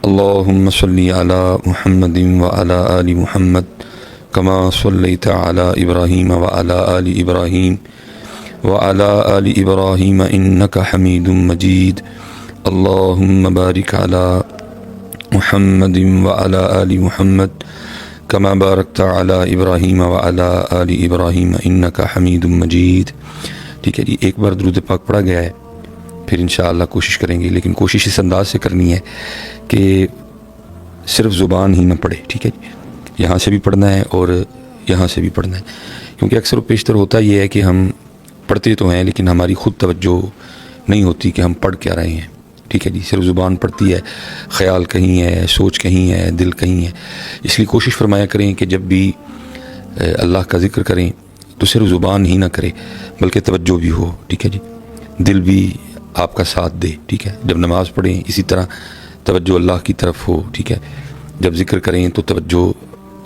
اللهم صل على محمد وعلى آل محمد كما صليت على إبراهيم وعلى آل إبراهيم وعلى آل إبراهيم إنك حميد مجيد. اللهم بارك على محمد وعلى آل محمد كما باركت على إبراهيم وعلى آل إبراهيم إنك حميد مجيد. ٹھیک ہے جی، ایک بار درود پاک پڑھا گیا ہے، پھر انشاءاللہ کوشش کریں گے، لیکن کوشش اس انداز سے کرنی ہے کہ صرف زبان ہی نہ پڑھے. ٹھیک ہے جی، یہاں سے بھی پڑھنا ہے اور یہاں سے بھی پڑھنا ہے، کیونکہ اکثر و بیشتر ہوتا یہ ہے کہ ہم پڑھتے تو ہیں لیکن ہماری خود توجہ نہیں ہوتی کہ ہم پڑھ کیا رہے ہیں. ٹھیک ہے جی، صرف زبان پڑھتی ہے، خیال کہیں ہے، سوچ کہیں ہے، دل کہیں ہے. اس لیے کوشش فرمایا کریں کہ جب بھی اللہ کا ذکر کریں تو صرف زبان ہی نہ کرے بلکہ توجہ بھی ہو. ٹھیک ہے جی، دل بھی آپ کا ساتھ دے. ٹھیک ہے، جب نماز پڑھیں اسی طرح توجہ اللہ کی طرف ہو. ٹھیک ہے، جب ذکر کریں تو توجہ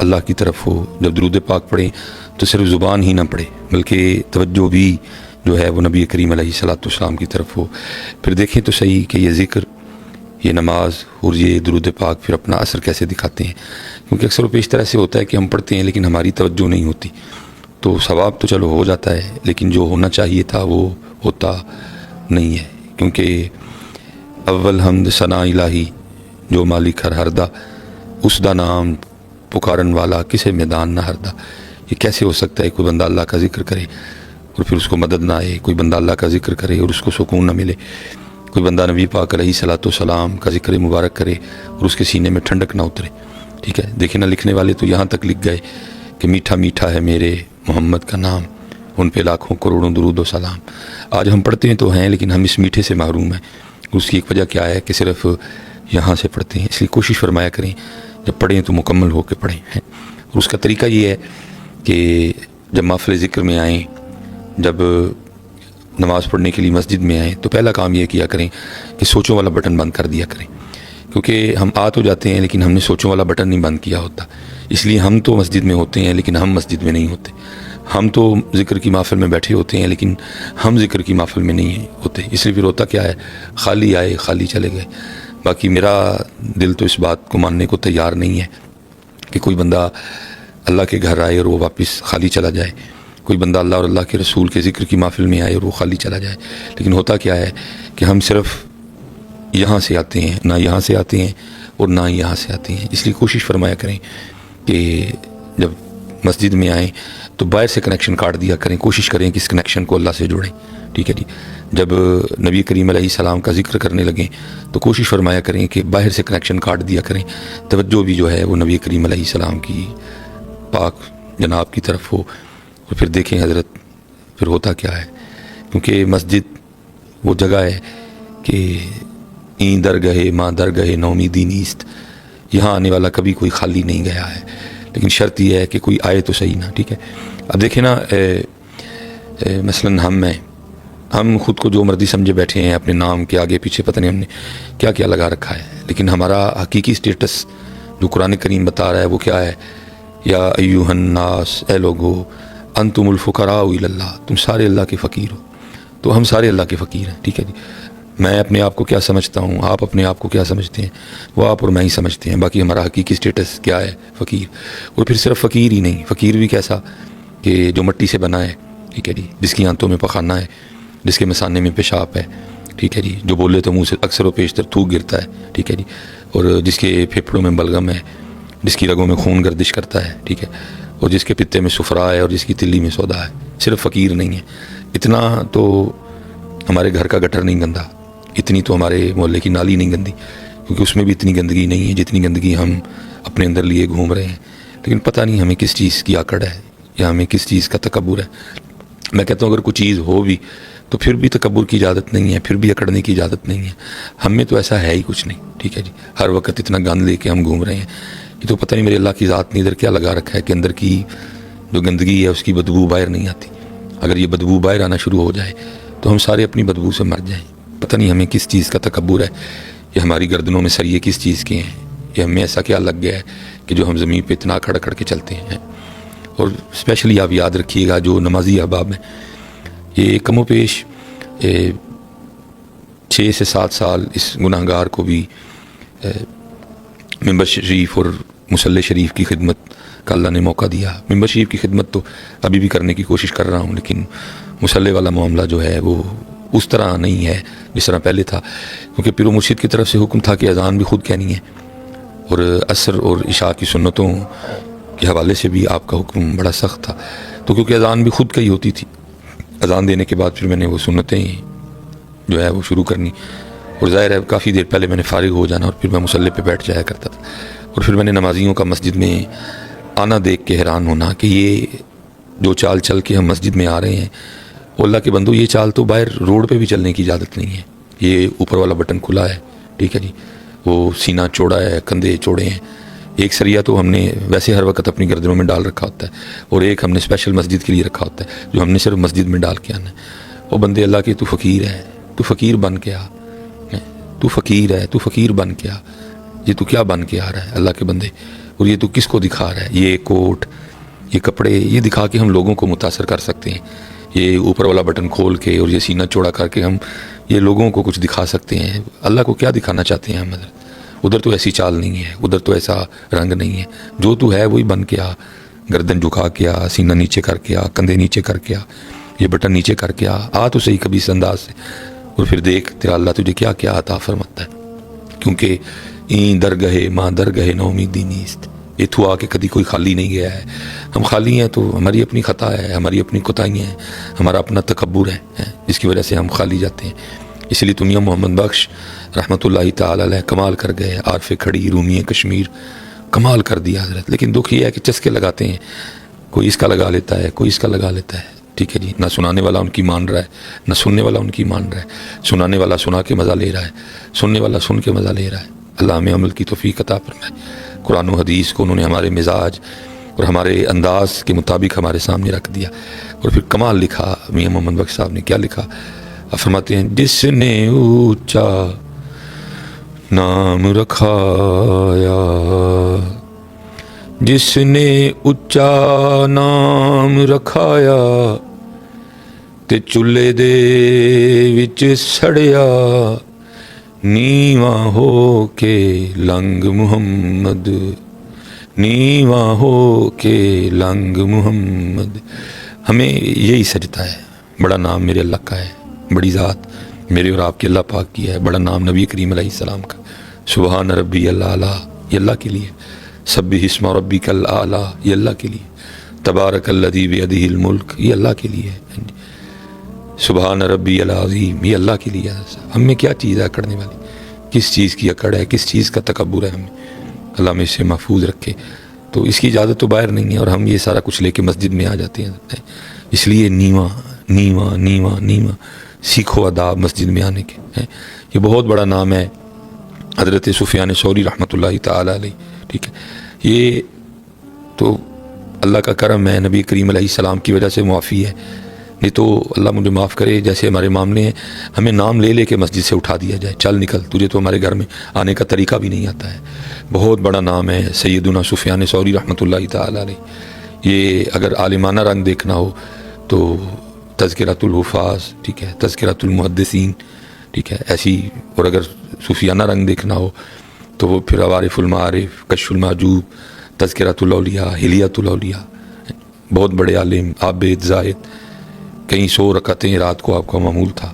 اللہ کی طرف ہو. جب درود پاک پڑھیں تو صرف زبان ہی نہ پڑھے بلکہ توجہ بھی جو ہے وہ نبی کریم علیہ الصلوۃ والسلام کی طرف ہو. پھر دیکھیں تو صحیح کہ یہ ذکر، یہ نماز اور یہ درود پاک پھر اپنا اثر کیسے دکھاتے ہیں، کیونکہ اکثر و بیشتر ایسے ہوتا ہے کہ ہم پڑھتے ہیں لیکن ہماری توجہ نہیں ہوتی، تو ثواب تو چلو ہو جاتا ہے لیکن جو ہونا چاہیے تھا وہ ہوتا نہیں ہے. کیونکہ اول حمد ثنا الہی جو مالک ہر ہردا، اس دا نام پکارن والا کسے میدان نہ ہردا. یہ کیسے ہو سکتا ہے کوئی بندہ اللہ کا ذکر کرے اور پھر اس کو مدد نہ آئے، کوئی بندہ اللہ کا ذکر کرے اور اس کو سکون نہ ملے، کوئی بندہ نبی پاک علیہ الصلوۃ والسلام کا ذکر مبارک کرے اور اس کے سینے میں ٹھنڈک نہ اترے. ٹھیک ہے، دیکھیں نا، لکھنے والے تو یہاں تک لکھ گئے کہ میٹھا میٹھا ہے میرے محمد کا نام، ان پہ لاکھوں کروڑوں درود و سلام. آج ہم پڑھتے ہیں تو ہیں لیکن ہم اس میٹھے سے محروم ہیں. اس کی ایک وجہ کیا ہے کہ صرف یہاں سے پڑھتے ہیں. اس لیے کوشش فرمایا کریں جب پڑھیں تو مکمل ہو کے پڑھیں. اور اس کا طریقہ یہ ہے کہ جب محفل ذکر میں آئیں، جب نماز پڑھنے کے لیے مسجد میں آئیں تو پہلا کام یہ کیا کریں کہ سوچوں والا بٹن بند کر دیا کریں. کیونکہ ہم آ تو جاتے ہیں لیکن ہم نے سوچوں والا بٹن نہیں بند کیا ہوتا. اس لیے ہم تو مسجد میں ہوتے ہیں لیکن ہم مسجد میں نہیں ہوتے. ہم تو ذکر کی محفل میں بیٹھے ہوتے ہیں لیکن ہم ذکر کی محفل میں نہیں ہوتے. اس لیے پھر ہوتا کیا ہے، خالی آئے خالی چلے گئے. باقی میرا دل تو اس بات کو ماننے کو تیار نہیں ہے کہ کوئی بندہ اللہ کے گھر آئے اور وہ واپس خالی چلا جائے، کوئی بندہ اللہ اور اللہ کے رسول کے ذکر کی محفل میں آئے اور وہ خالی چلا جائے. لیکن ہوتا کیا ہے کہ ہم صرف یہاں سے آتے ہیں، نہ یہاں سے آتے ہیں اور نہ یہاں سے آتے ہیں. اس لیے کوشش فرمایا کریں کہ جب مسجد میں آئیں تو باہر سے کنیکشن کاٹ دیا کریں. کوشش کریں کہ اس کنیکشن کو اللہ سے جوڑیں. ٹھیک ہے جی، جب نبی کریم علیہ السلام کا ذکر کرنے لگیں تو کوشش فرمایا کریں کہ باہر سے کنیکشن کاٹ دیا کریں. توجہ بھی جو ہے وہ نبی کریم علیہ السلام کی پاک جناب کی طرف ہو. اور پھر دیکھیں حضرت پھر ہوتا کیا ہے، کیونکہ مسجد وہ جگہ ہے کہ این درگاہ ماں درگاہ نومیدی نیست، یہاں آنے والا کبھی کوئی خالی نہیں گیا ہے. لیکن شرط یہ ہے کہ کوئی آئے تو صحیح نا. ٹھیک ہے، اب دیکھیں نا، مثلاً ہم خود کو جو مرضی سمجھے بیٹھے ہیں، اپنے نام کے آگے پیچھے پتہ نہیں ہم نے کیا کیا لگا رکھا ہے. لیکن ہمارا حقیقی سٹیٹس جو قرآن کریم بتا رہا ہے وہ کیا ہے، یا ایھا الناس، اے لوگو، انتم الفقراء الی اللہ، تم سارے اللہ کے فقیر ہو. تو ہم سارے اللہ کے فقیر ہیں. ٹھیک ہے جی، میں اپنے آپ کو کیا سمجھتا ہوں، آپ اپنے آپ کو کیا سمجھتے ہیں، وہ آپ اور میں ہی سمجھتے ہیں. باقی ہمارا حقیقی سٹیٹس کیا ہے، فقیر. اور پھر صرف فقیر ہی نہیں، فقیر بھی کیسا کہ جو مٹی سے بنا ہے. ٹھیک ہے جی، جس کی آنتوں میں پخانہ ہے، جس کے مثانے میں پیشاب ہے. ٹھیک ہے جی، جو بولے تو منہ سے اکثر و بیشتر تھوک گرتا ہے. ٹھیک ہے جی، اور جس کے پھیپھڑوں میں بلغم ہے، جس کی رگوں میں خون گردش کرتا ہے. ٹھیک ہے، اور جس کے پتے میں صفرا ہے اور جس کی تلی میں سودا ہے. صرف فقیر نہیں ہے. اتنا تو ہمارے گھر کا گٹر نہیں گندا، اتنی تو ہمارے محلے کی نالی نہیں گندی، کیونکہ اس میں بھی اتنی گندگی نہیں ہے جتنی گندگی ہم اپنے اندر لیے گھوم رہے ہیں. لیکن پتہ نہیں ہمیں کس چیز کی آکڑ ہے یا ہمیں کس چیز کا تکبر ہے. میں کہتا ہوں اگر کوئی چیز ہو بھی تو پھر بھی تکبر کی اجازت نہیں ہے، پھر بھی اکڑنے کی اجازت نہیں ہے. ہم میں تو ایسا ہے ہی کچھ نہیں. ٹھیک ہے جی، ہر وقت اتنا گند لے کے ہم گھوم رہے ہیں. یہ تو پتہ نہیں میرے اللہ کی ذات نے ادھر کیا لگا رکھا ہے کہ اندر کی جو گندگی ہے اس کی بدبو باہر نہیں آتی. اگر یہ بدبو باہر آنا شروع ہو جائے تو ہم سارے اپنی بدبو سے مر جائیں. پتہ نہیں ہمیں کس چیز کا تکبر ہے، یہ ہماری گردنوں میں سریے کس چیز کے ہیں، یہ ہمیں ایسا کیا لگ گیا ہے کہ جو ہم زمین پہ اتنا کھڑ کھڑ کے چلتے ہیں. اور اسپیشلی آپ یاد رکھیے گا جو نمازی احباب ہیں، یہ کم و بیش 6 سے 7 سال اس گناہ گار کو بھی ممبر شریف اور مصلی شریف کی خدمت کا اللہ نے موقع دیا. ممبر شریف کی خدمت تو ابھی بھی کرنے کی کوشش کر رہا ہوں، لیکن مصلی والا معاملہ جو ہے وہ اس طرح نہیں ہے جس طرح پہلے تھا، کیونکہ پیر و مرشد کی طرف سے حکم تھا کہ اذان بھی خود کہنی ہے، اور عصر اور عشاء کی سنتوں کے حوالے سے بھی آپ کا حکم بڑا سخت تھا. تو کیونکہ اذان بھی خود کہی ہوتی تھی، اذان دینے کے بعد پھر میں نے وہ سنتیں جو ہے وہ شروع کرنی، اور ظاہر ہے کافی دیر پہلے میں نے فارغ ہو جانا اور پھر میں مصلی پہ بیٹھ جایا کرتا تھا. اور پھر میں نے نمازیوں کا مسجد میں آنا دیکھ کے حیران ہونا کہ یہ جو چال چل کے ہم مسجد میں آ رہے ہیں، اللہ کے بندو یہ چال تو باہر روڈ پہ بھی چلنے کی اجازت نہیں ہے. یہ اوپر والا بٹن کھلا ہے، ٹھیک ہے جی، وہ سینہ چوڑا ہے، کندھے چوڑے ہیں. ایک سریہ تو ہم نے ویسے ہر وقت اپنی گردنوں میں ڈال رکھا ہوتا ہے، اور ایک ہم نے اسپیشل مسجد کے لیے رکھا ہوتا ہے جو ہم نے صرف مسجد میں ڈال کے آنا ہے. وہ بندے اللہ کے، تو فقیر ہے، تو فقیر بن کے آ، تو فقیر ہے، تو فقیر بن کے آ. یہ تو کیا بن کے آ رہا ہے اللہ کے بندے؟ اور یہ تو کس کو دکھا رہا ہے؟ یہ کوٹ، یہ کپڑے، یہ دکھا کے ہم لوگوں کو متاثر کر سکتے ہیں. یہ اوپر والا بٹن کھول کے اور یہ سینہ چوڑا کر کے ہم یہ لوگوں کو کچھ دکھا سکتے ہیں. اللہ کو کیا دکھانا چاہتے ہیں ہم؟ ادھر تو ایسی چال نہیں ہے، ادھر تو ایسا رنگ نہیں ہے. جو تو ہے وہی بن کے آ، گردن جھکا کے آ، سینہ نیچے کر کے آ، کندھے نیچے کر کے آ، یہ بٹن نیچے کر کے آ تو صحیح کبھی اس انداز سے، اور پھر دیکھ تیرا اللہ تجھے کیا کیا عطا فرماتا ہے. کیونکہ این درگاہ ماں درگاہ نو امیدی نیست، اتھو آ کے کبھی کوئی خالی نہیں گیا ہے. ہم خالی ہیں تو ہماری اپنی خطا ہے، ہماری اپنی کوتاہیاں ہیں، ہمارا اپنا تکبر ہے جس کی وجہ سے ہم خالی جاتے ہیں. اس لیے میاں محمد بخش رحمۃ اللہ تعالی علیہ کمال کر گئے. عارف کھڑی، رومی کشمیر، کمال کر دیا حضرت. لیکن دکھ یہ ہے کہ چسکے لگاتے ہیں، کوئی اس کا لگا لیتا ہے، کوئی اس کا لگا لیتا ہے، ٹھیک ہے جی. نہ سنانے والا ان کی مان رہا ہے، نہ سننے والا ان کی مان رہا ہے. سنانے والا سنا کے مزہ لے رہا ہے، سننے والا سن کے مزہ لے رہا ہے. اللہ ہمیں عمل کی توفیق عطا فرمائے. قرآن و حدیث کو انہوں نے ہمارے مزاج اور ہمارے انداز کے مطابق ہمارے سامنے رکھ دیا. اور پھر کمال لکھا میاں محمد بخش صاحب نے. کیا لکھا؟ فرماتے ہیں جس نے اونچا نام رکھایا، جس نے اونچا نام رکھایا تے چولہے دے وچ سڑیا، نیواں ہو کے لنگ محمد، نیواں ہو کے لنگ محمد. ہمیں یہی سجتا ہے. بڑا نام میرے اللہ کا ہے، بڑی ذات میرے اور آپ کے اللہ پاک کی ہے. بڑا نام نبی کریم علیہ السلام کا. سبحان ربی الاعلیٰ یہ اللہ کے لیے، سبح اسم ربک الاعلیٰ یہ اللہ کے لیے، تبارک الذی بیدہ الملک یہ اللہ کے لیے، سبحان ربی العظیم یہ اللہ کے لیے. ہم میں کیا چیز ہے اکڑنے والی؟ کس چیز کی اکڑ ہے؟ کس چیز کا تکبر ہے ہمیں؟ اللہ ہمیں اس سے محفوظ رکھے. تو اس کی اجازت تو باہر نہیں ہے، اور ہم یہ سارا کچھ لے کے مسجد میں آ جاتے ہیں. اس لیے نیواں نیواں نیواں نیواں سیکھو آداب مسجد میں آنے کے. یہ بہت بڑا نام ہے حضرت سفیان ثوری رحمۃ اللہ تعالی علیہ، ٹھیک ہے. یہ تو اللہ کا کرم ہے، نبی کریم علیہ السلام کی وجہ سے معافی ہے. نہیں تو اللہ مجھے معاف کرے، جیسے ہمارے معاملے ہیں ہمیں نام لے لے کے مسجد سے اٹھا دیا جائے، چل نکل، تجھے تو ہمارے گھر میں آنے کا طریقہ بھی نہیں آتا ہے. بہت بڑا نام ہے سیدنا سفیان ثوری رحمۃ اللہ تعالی علیہ. یہ اگر عالمانہ رنگ دیکھنا ہو تو تذکرۃ الحفاظ، ٹھیک ہے، تذکرۃ المحدثین، ٹھیک ہے، ایسی. اور اگر صوفیانہ رنگ دیکھنا ہو تو وہ پھر عوارف المعارف، کشف المحجوب، تذکرۃ الاولیاء، حلیۃ الاولیاء. بہت بڑے عالم، عابد، زاہد، کئی 100 رکعتیں رات کو آپ کا معمول تھا،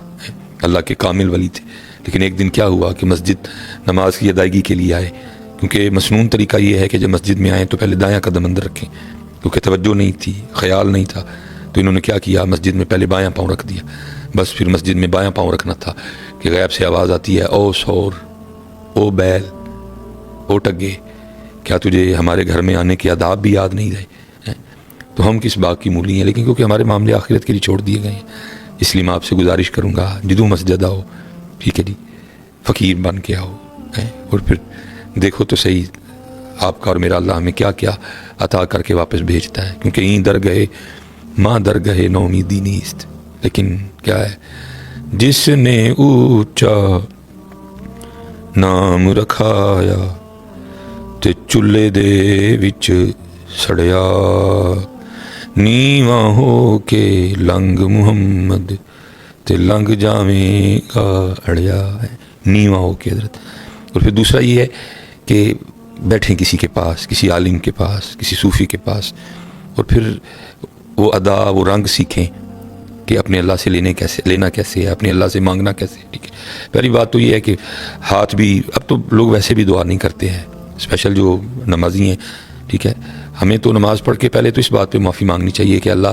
اللہ کے کامل ولی تھے. لیکن ایک دن کیا ہوا کہ مسجد نماز کی ادائیگی کے لیے آئے. کیونکہ مسنون طریقہ یہ ہے کہ جب مسجد میں آئیں تو پہلے دایاں قدم اندر رکھیں، کیونکہ توجہ نہیں تھی، خیال نہیں تھا. تو انہوں نے کیا کیا، مسجد میں پہلے بایاں پاؤں رکھ دیا. بس پھر مسجد میں بایاں پاؤں رکھنا تھا کہ غیب سے آواز آتی ہے، او سور، او بیل، او ٹگے، کیا تجھے ہمارے گھر میں آنے کے آداب بھی یاد نہیں رہے؟ تو ہم کس باغ کی مولی ہیں؟ لیکن کیونکہ ہمارے معاملے آخرت کے لیے چھوڑ دیے گئے ہیں، اس لیے میں آپ سے گزارش کروں گا جدوں مسجد آؤ، ٹھیک ہے جی، فقیر بن کے آؤ. اور پھر دیکھو تو صحیح آپ کا اور میرا اللہ ہمیں کیا کیا عطا کر کے واپس بھیجتا ہے. کیونکہ این درگاہ ماں درگاہ نو امیدی نیست. لیکن کیا ہے، جس نے اونچا نام رکھایا تے چولہے دے وچ سڑیا، نیواں ہو کے لنگ محمد تے لنگ جاویں گا اڑیا. نیواں ہو کے حضرت. اور پھر دوسرا یہ ہے کہ بیٹھیں کسی کے پاس، کسی عالم کے پاس، کسی صوفی کے پاس، اور پھر وہ ادا، وہ رنگ سیکھیں کہ اپنے اللہ سے لینا کیسے ہے، اپنے اللہ سے مانگنا کیسے ہے. ٹھیک ہے، پہلی بات تو یہ ہے کہ ہاتھ بھی، اب تو لوگ ویسے بھی دعا نہیں کرتے ہیں، اسپیشل جو نمازی ہیں. ٹھیک ہے، ہمیں تو نماز پڑھ کے پہلے تو اس بات پہ معافی مانگنی چاہیے کہ اللہ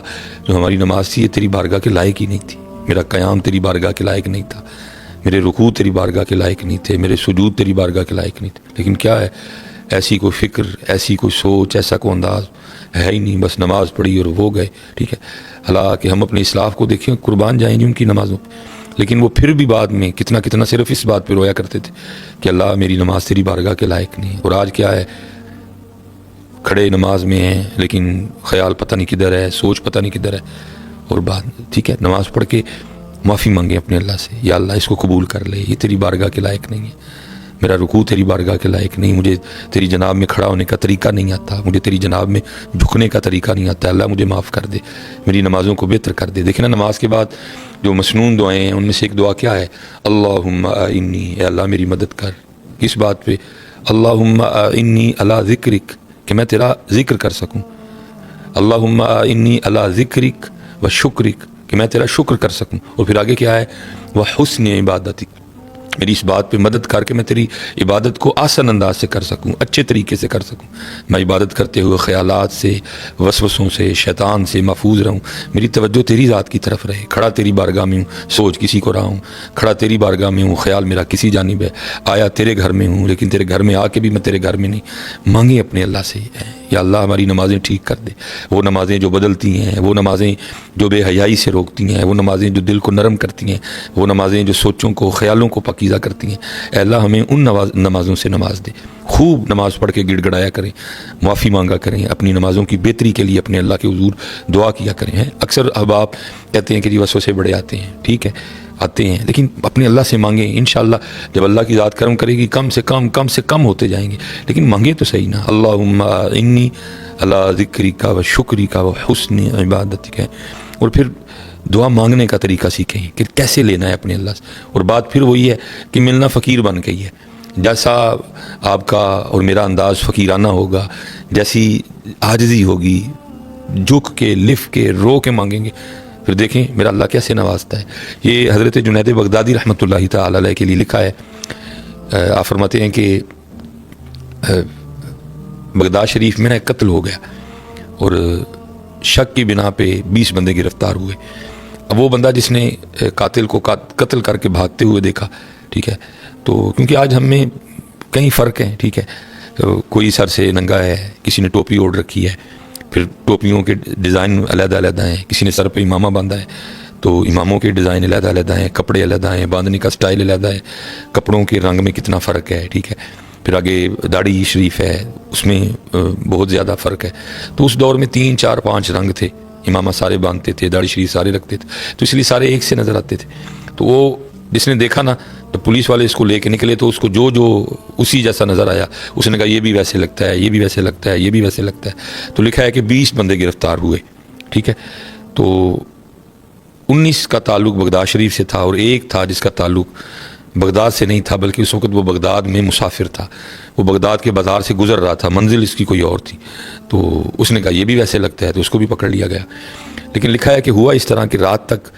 جو ہماری نماز تھی یہ تیری بارگاہ کے لائق ہی نہیں تھی، میرا قیام تیری بارگاہ کے لائق نہیں تھا، میرے رکوع تیری بارگاہ کے لائق نہیں تھے، میرے سجود تیری بارگاہ کے لائق نہیں تھے. لیکن کیا ہے، ایسی کوئی فکر، ایسی کوئی سوچ، ایسا کوئی انداز ہے ہی نہیں، بس نماز پڑھی اور وہ گئے. ٹھیک ہے، حالانکہ ہم اپنے اسلاف کو دیکھیں، قربان جائیں گے ان کی نمازوں پہ، لیکن وہ پھر بھی بعد میں کتنا صرف اس بات پہ رویا کرتے تھے کہ اللہ میری نماز تیری بارگاہ کے لائق نہیں ہے. اور آج کیا ہے، کھڑے نماز میں ہیں لیکن خیال پتہ نہیں کدھر ہے، سوچ پتہ نہیں کدھر ہے. اور بعد ٹھیک ہے، نماز پڑھ کے معافی مانگیں اپنے اللہ سے، یا اللہ اس کو قبول کر لے، یہ تیری بارگاہ کے لائق نہیں ہے، میرا رکوع تیری بارگاہ کے لائق نہیں، مجھے تیری جناب میں کھڑا ہونے کا طریقہ نہیں آتا، مجھے تیری جناب میں جھکنے کا طریقہ نہیں آتا، اللہ مجھے معاف کر دے، میری نمازوں کو بہتر کر دے. دیکھیں نا، نماز کے بعد جو مسنون دعائیں ہیں ان میں سے ایک دعا کیا ہے، اللہم اعنی، اے اللہ میری مدد کر. کس بات پہ؟ اللہم اعنی علی ذکرک، کہ میں تیرا ذکر کر سکوں. اللہم اعنی علی ذکرک و شکرک، کہ میں تیرا شکر کر سکوں. اور پھر آگے کیا ہے، وحسن عبادتک، میری اس بات پہ مدد کر کے میں تیری عبادت کو آسان انداز سے کر سکوں، اچھے طریقے سے کر سکوں. میں عبادت کرتے ہوئے خیالات سے، وسوسوں سے، شیطان سے محفوظ رہوں، میری توجہ تیری ذات کی طرف رہے. کھڑا تیری بارگاہ میں ہوں، سوچ کسی کو رہا ہوں، کھڑا تیری بارگاہ میں ہوں، خیال میرا کسی جانب ہے، آیا تیرے گھر میں ہوں لیکن تیرے گھر میں آ کے بھی میں تیرے گھر میں نہیں. مانگیں اپنے اللہ سے، یا اللہ ہماری نمازیں ٹھیک کر دے، وہ نمازیں جو بدلتی ہیں، وہ نمازیں جو بے حیائی سے روکتی ہیں، وہ نمازیں جو دل کو نرم کرتی ہیں، وہ نمازیں جو سوچوں کو، خیالوں کو پاکیزہ کرتی ہیں. اے اللہ ہمیں ان نمازوں سے نواز دے. خوب نماز پڑھ کے گڑ گڑایا کریں، معافی مانگا کریں، اپنی نمازوں کی بہتری کے لیے اپنے اللہ کے حضور دعا کیا کریں. اکثر احباب کہتے ہیں کہ جی وسوسے بڑے آتے ہیں، ٹھیک ہے آتے ہیں، لیکن اپنے اللہ سے مانگیں، انشاءاللہ جب اللہ کی ذات کرم کرے گی کم سے کم ہوتے جائیں گے. لیکن مانگیں تو صحیح نا، اللہم انی علی ذکرک و شکرک و حسن عبادتک. اور پھر دعا مانگنے کا طریقہ سیکھیں کہ کیسے لینا ہے اپنے اللہ سے. اور بات پھر وہی ہے کہ ملنا فقیر بن گئی ہے. جیسا آپ کا اور میرا انداز فقیرانہ ہوگا، جیسی عاجزی ہوگی، جھک کے، لف کے، رو کے مانگیں گے، پھر دیکھیں میرا اللہ کیسے نوازتا ہے. یہ حضرت جنید بغدادی رحمۃ اللہ تعالی علیہ کے لیے لکھا ہے. آپ فرماتے ہیں کہ بغداد شریف میں نا ایک قتل ہو گیا اور شک کی بنا پہ 20 بندے گرفتار ہوئے. اب وہ بندہ جس نے قاتل کو قتل کر کے بھاگتے ہوئے دیکھا، ٹھیک ہے، تو کیونکہ آج ہم میں کئی فرق ہیں، ٹھیک ہے، کوئی سر سے ننگا ہے، کسی نے ٹوپی اوڑھ رکھی ہے، پھر ٹوپیوں کے ڈیزائن علیحدہ علیحدہ ہیں، کسی نے سر پہ امامہ باندھا ہے تو اماموں کے ڈیزائن علیحدہ علیحدہ ہیں، کپڑے علیحدہ ہیں، باندھنے کا سٹائل علیحدہ ہے، کپڑوں کے رنگ میں کتنا فرق ہے، ٹھیک ہے، پھر آگے داڑھی شریف ہے اس میں بہت زیادہ فرق ہے. تو اس دور میں 3 4 5 رنگ تھے، امامہ سارے باندھتے تھے، داڑھی شریف سارے رکھتے تھے، تو اس لیے سارے ایک سے نظر آتے تھے. تو وہ جس نے دیکھا نا، تو پولیس والے اس کو لے کے نکلے تو اس کو جو اسی جیسا نظر آیا، اس نے کہا یہ بھی ویسے لگتا ہے، یہ بھی ویسے لگتا ہے، یہ بھی ویسے لگتا ہے. تو لکھا ہے کہ 20 بندے گرفتار ہوئے، ٹھیک ہے. تو 19 کا تعلق بغداد شریف سے تھا اور ایک تھا جس کا تعلق بغداد سے نہیں تھا، بلکہ اس وقت وہ بغداد میں مسافر تھا، وہ بغداد کے بازار سے گزر رہا تھا، منزل اس کی کوئی اور تھی. تو اس نے کہا یہ بھی ویسے لگتا ہے، تو اس کو بھی پکڑ لیا گیا. لیکن لکھا ہے کہ ہوا اس طرح کہ رات تک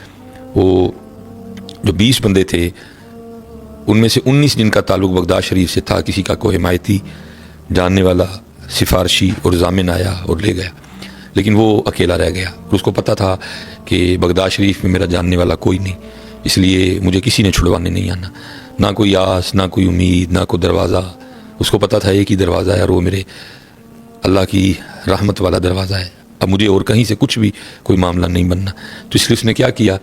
وہ جو 20 بندے تھے ان میں سے 19 جن کا تعلق بغداد شریف سے تھا، کسی کا کوئی حمایتی، جاننے والا، سفارشی اور ضامن آیا اور لے گیا، لیکن وہ اکیلا رہ گیا. اور اس کو پتہ تھا کہ بغداد شریف میں میرا جاننے والا کوئی نہیں، اس لیے مجھے کسی نے چھڑوانے نہیں آنا، نہ کوئی آس، نہ کوئی امید، نہ کوئی دروازہ. اس کو پتہ تھا ایک ہی دروازہ ہے اور وہ میرے اللہ کی رحمت والا دروازہ ہے. اب مجھے اور کہیں سے کچھ بھی کوئی معاملہ نہیں بننا. تو اس لیے اس نے کیا کیا،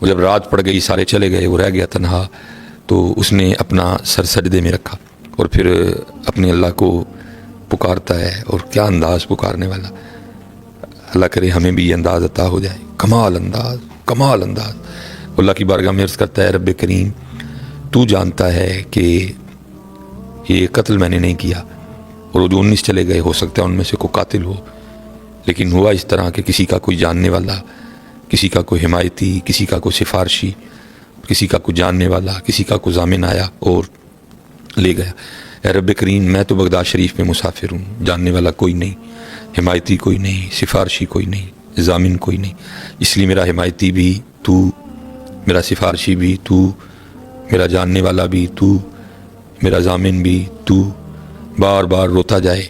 وہ جب رات پڑ گئی، سارے چلے گئے، وہ رہ گیا تنہا، تو اس نے اپنا سر سجدے میں رکھا اور پھر اپنے اللہ کو پکارتا ہے. اور کیا انداز پکارنے والا، اللہ کرے ہمیں بھی یہ انداز عطا ہو جائے. کمال انداز، کمال انداز. اللہ کی بارگاہ میں عرض کرتا ہے، رب کریم تو جانتا ہے کہ یہ قتل میں نے نہیں کیا، اور وہ جو 19 چلے گئے ہو سکتا ہے ان میں سے کوئی قاتل ہو، لیکن ہوا اس طرح کہ کسی کا کوئی جاننے والا، کسی کا کوئی حمایتی، کسی کا کوئی سفارشی، کسی کا کوئی جاننے والا، کسی کا کوئی ضامن آیا اور لے گیا. اے رب کریم میں تو بغداد شریف میں مسافر ہوں، جاننے والا کوئی نہیں، حمایتی کوئی نہیں، سفارشی کوئی نہیں، ضامن کوئی نہیں، اس لیے میرا حمایتی بھی تو، میرا سفارشی بھی تو، میرا جاننے والا بھی تو، میرا ضامن بھی تو، بار بار روتا جائے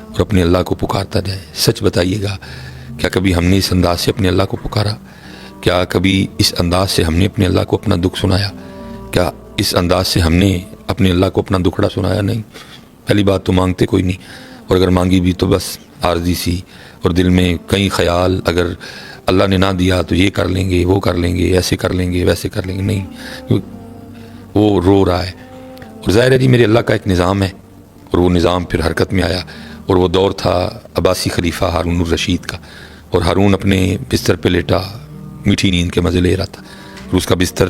اور اپنے اللہ کو پکارتا جائے۔ سچ بتائیے گا، کیا کبھی ہم نے اس انداز سے اپنے اللہ کو پکارا؟ کیا کبھی اس انداز سے ہم نے اپنے اللہ کو اپنا دکھ سنایا؟ کیا اس انداز سے ہم نے اپنے اللہ کو اپنا دکھڑا سنایا؟ نہیں۔ پہلی بات تو مانگتے کوئی نہیں، اور اگر مانگی بھی تو بس عارضی سی، اور دل میں کئی خیال، اگر اللہ نے نہ دیا تو یہ کر لیں گے، وہ کر لیں گے، ایسے کر لیں گے، ویسے کر لیں گے۔ نہیں، وہ رو رہا ہے، اور ظاہر ہے جی میرے اللہ کا ایک نظام ہے، اور وہ نظام پھر حرکت میں آیا، اور وہ دور تھا عباسی خلیفہ ہارون الرشید کا، اور ہارون اپنے بستر پہ لیٹا میٹھی نیند کے مزے لے رہا تھا، اور اس کا بستر،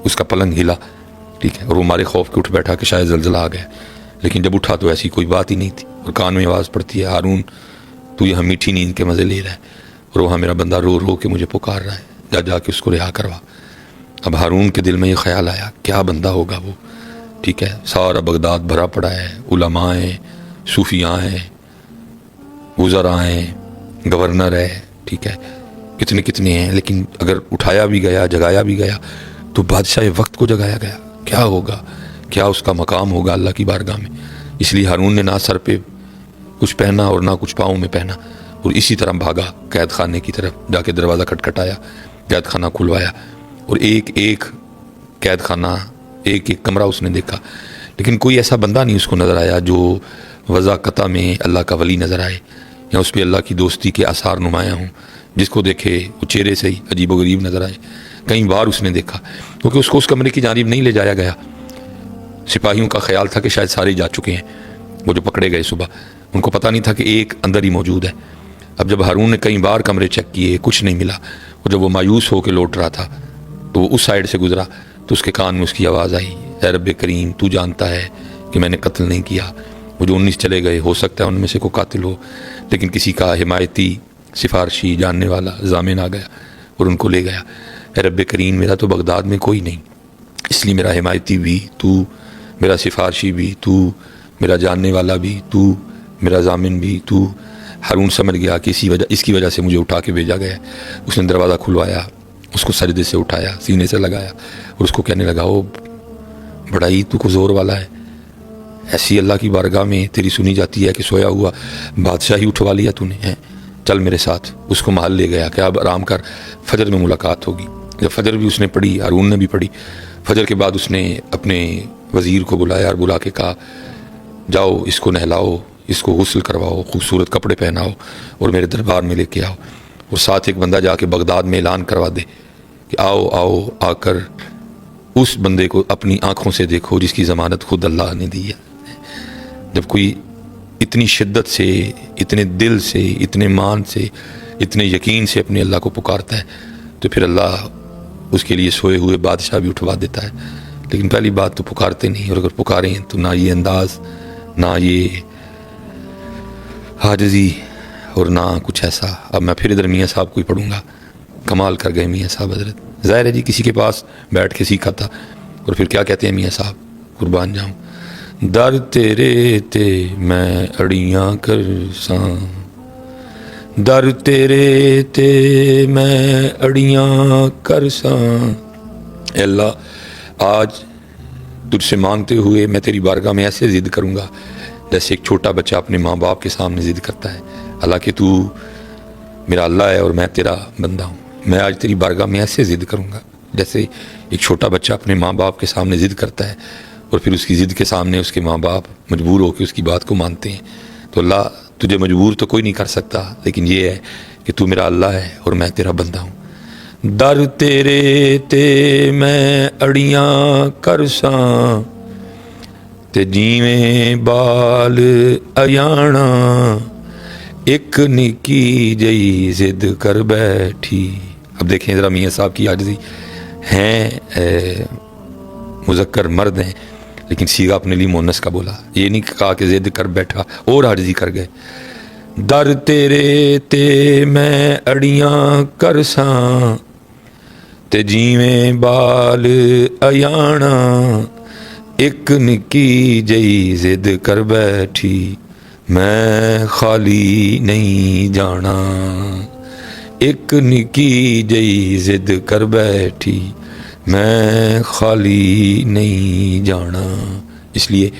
اس کا پلنگ ہلا، ٹھیک ہے، اور وہ ہمارے خوف کے اٹھ بیٹھا کہ شاید زلزلہ آ گیا، لیکن جب اٹھا تو ایسی کوئی بات ہی نہیں تھی، اور کان میں آواز پڑتی ہے، ہارون تو یہاں میٹھی نیند کے مزے لے رہا ہے، اور وہاں میرا بندہ رو رو کے مجھے پکار رہا ہے، جا جا کے اس کو رہا کروا۔ اب ہارون کے دل میں یہ خیال آیا، کیا بندہ ہوگا وہ، ٹھیک ہے، سارا بغداد بھرا پڑا ہے، علماء ہیں، صوفیاء ہیں، وزراء ہیں، گورنر ہے، ٹھیک ہے، کتنے کتنے ہیں، لیکن اگر اٹھایا بھی گیا، جگایا بھی گیا تو بادشاہ وقت کو جگایا گیا، کیا ہوگا، کیا اس کا مقام ہوگا اللہ کی بارگاہ میں؟ اس لیے ہارون نے نہ سر پہ کچھ پہنا اور نہ کچھ پاؤں میں پہنا، اور اسی طرح بھاگا قید خانے کی طرف، جا کے دروازہ کھٹکھٹایا، قید خانہ کھلوایا، اور ایک ایک قید خانہ، ایک ایک کمرہ اس نے دیکھا، لیکن کوئی ایسا بندہ نہیں اس کو نظر آیا جو وضاقتہ میں اللہ کا ولی نظر آئے، یا اس پہ اللہ کی دوستی کے آثار نمایاں ہوں، جس کو دیکھے وہ چہرے سے ہی عجیب و غریب نظر آئے۔ کئی بار اس نے دیکھا، کیونکہ اس کو اس کمرے کی جانب نہیں لے جایا گیا، سپاہیوں کا خیال تھا کہ شاید سارے جا چکے ہیں، وہ جو پکڑے گئے صبح، ان کو پتہ نہیں تھا کہ ایک اندر ہی موجود ہے۔ اب جب ہارون نے کئی بار کمرے چیک کیے، کچھ نہیں ملا، اور جب وہ مایوس ہو کے لوٹ رہا تھا تو وہ اس سائڈ سے گزرا، تو اس کے کان میں اس کی آواز آئی، اے رب کریم تو جانتا ہے کہ میں نے قتل نہیں کیا، وہ جو 19 چلے گئے ہو سکتا ہے ان میں سے کوئی قاتل ہو، لیکن کسی کا حمایتی، سفارشی، جاننے والا، ضامن آ گیا اور ان کو لے گیا۔ اے رب کریم میرا تو بغداد میں کوئی نہیں، اس لیے میرا حمایتی بھی تو، میرا سفارشی بھی تو، میرا جاننے والا بھی تو، میرا ضامن بھی تو۔ ہارون سمجھ گیا کہ اس کی وجہ سے مجھے اٹھا کے بھیجا گیا ہے۔ اس نے دروازہ کھلوایا، اس کو سجدے سے اٹھایا، سینے سے لگایا، اور اس کو کہنے لگا، او بڑا ہی تو کو زور والا ہے، ایسی اللہ کی بارگاہ میں تیری سنی جاتی ہے کہ سویا ہوا بادشاہی اٹھوا لیا تو نے، چل میرے ساتھ۔ اس کو محل لے گیا کہ اب آرام کر، فجر میں ملاقات ہوگی۔ جب فجر بھی اس نے پڑھی، ہارون نے بھی پڑھی، فجر کے بعد اس نے اپنے وزیر کو بلایا اور بلا کے کہا، جاؤ اس کو نہلاؤ، اس کو غسل کرواؤ، خوبصورت کپڑے پہناؤ اور میرے دربار میں لے کے آؤ، اور ساتھ ایک بندہ جا کے بغداد میں اعلان کروا دے کہ آؤ آؤ، آ کر اس بندے کو اپنی آنکھوں سے دیکھو جس کی ضمانت خود اللہ نے دی ہے۔ جب کوئی اتنی شدت سے، اتنے دل سے، اتنے مان سے، اتنے یقین سے اپنے اللہ کو پکارتا ہے تو پھر اللہ اس کے لیے سوئے ہوئے بادشاہ بھی اٹھوا دیتا ہے۔ لیکن پہلی بات تو پکارتے نہیں، اور اگر پکاریں تو نہ یہ انداز، نہ یہ عاجزی، اور نہ کچھ ایسا۔ اب میں پھر ادھر میاں صاحب کو ہی پڑھوں گا، کمال کر گئے میاں صاحب حضرت۔ ظاہر ہے جی کسی کے پاس بیٹھ کے سیکھا تھا، اور پھر کیا کہتے ہیں میاں صاحب، قربان جاؤں، در تیرے تے میں اڑیاں کرساں، در تیرے تے میں اڑیاں کرساں۔ اے اللہ آج تجھ سے مانگتے ہوئے میں تیری بارگاہ میں ایسے ضد کروں گا جیسے ایک چھوٹا بچہ اپنے ماں باپ کے سامنے ضد کرتا ہے، حالانکہ تو میرا اللہ ہے اور میں تیرا بندہ ہوں۔ میں آج تیری بارگاہ میں ایسے ضد کروں گا جیسے ایک چھوٹا بچہ اپنے ماں باپ کے سامنے ضد کرتا ہے، اور پھر اس کی ضد کے سامنے اس کے ماں باپ مجبور ہو کے اس کی بات کو مانتے ہیں۔ تو اللہ تجھے مجبور تو کوئی نہیں کر سکتا، لیکن یہ ہے کہ تو میرا اللہ ہے اور میں تیرا بندہ ہوں۔ در تیرے تے میں اڑیاں کرساں، تے جیویں بال ایانا، ایک نکی جئی ضد کر بیٹھی۔ اب دیکھیں ذرا میاں صاحب کی عاجزی، ہیں مذکر مرد ہیں لیکن صیغہ اپنے لیے مونس کا بولا، یہ نہیں کہا کہ ضد کر بیٹھا اور عاجزی کر گئے۔ در تیرے تے میں اڑیاں کرساں، تے جیویں بال ایانا، ایک نکی جئی ضد کر بیٹھی میں خالی نہیں جانا، ایک نکی جئی ضد کر بیٹھی میں خالی نہیں جانا۔ اس لیے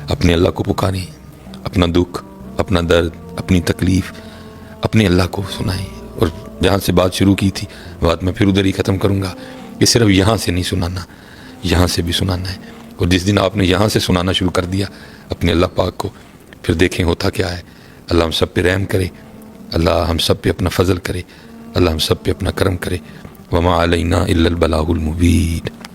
اپنے اللہ کو پکاریں، اپنا دکھ، اپنا درد، اپنی تکلیف اپنے اللہ کو سنائیں۔ اور جہاں سے بات شروع کی تھی بات میں پھر ادھر ہی ختم کروں گا کہ صرف یہاں سے نہیں سنانا، یہاں سے بھی سنانا ہے۔ اور جس دن آپ نے یہاں سے سنانا شروع کر دیا اپنے اللہ پاک کو، پھر دیکھیں ہوتا کیا ہے۔ اللہ ہم سب پہ رحم کرے، اللہ ہم سب پہ اپنا فضل کرے، اللہ ہم سب پہ اپنا کرم کرے۔ وما علینا الا البلاغ المبین۔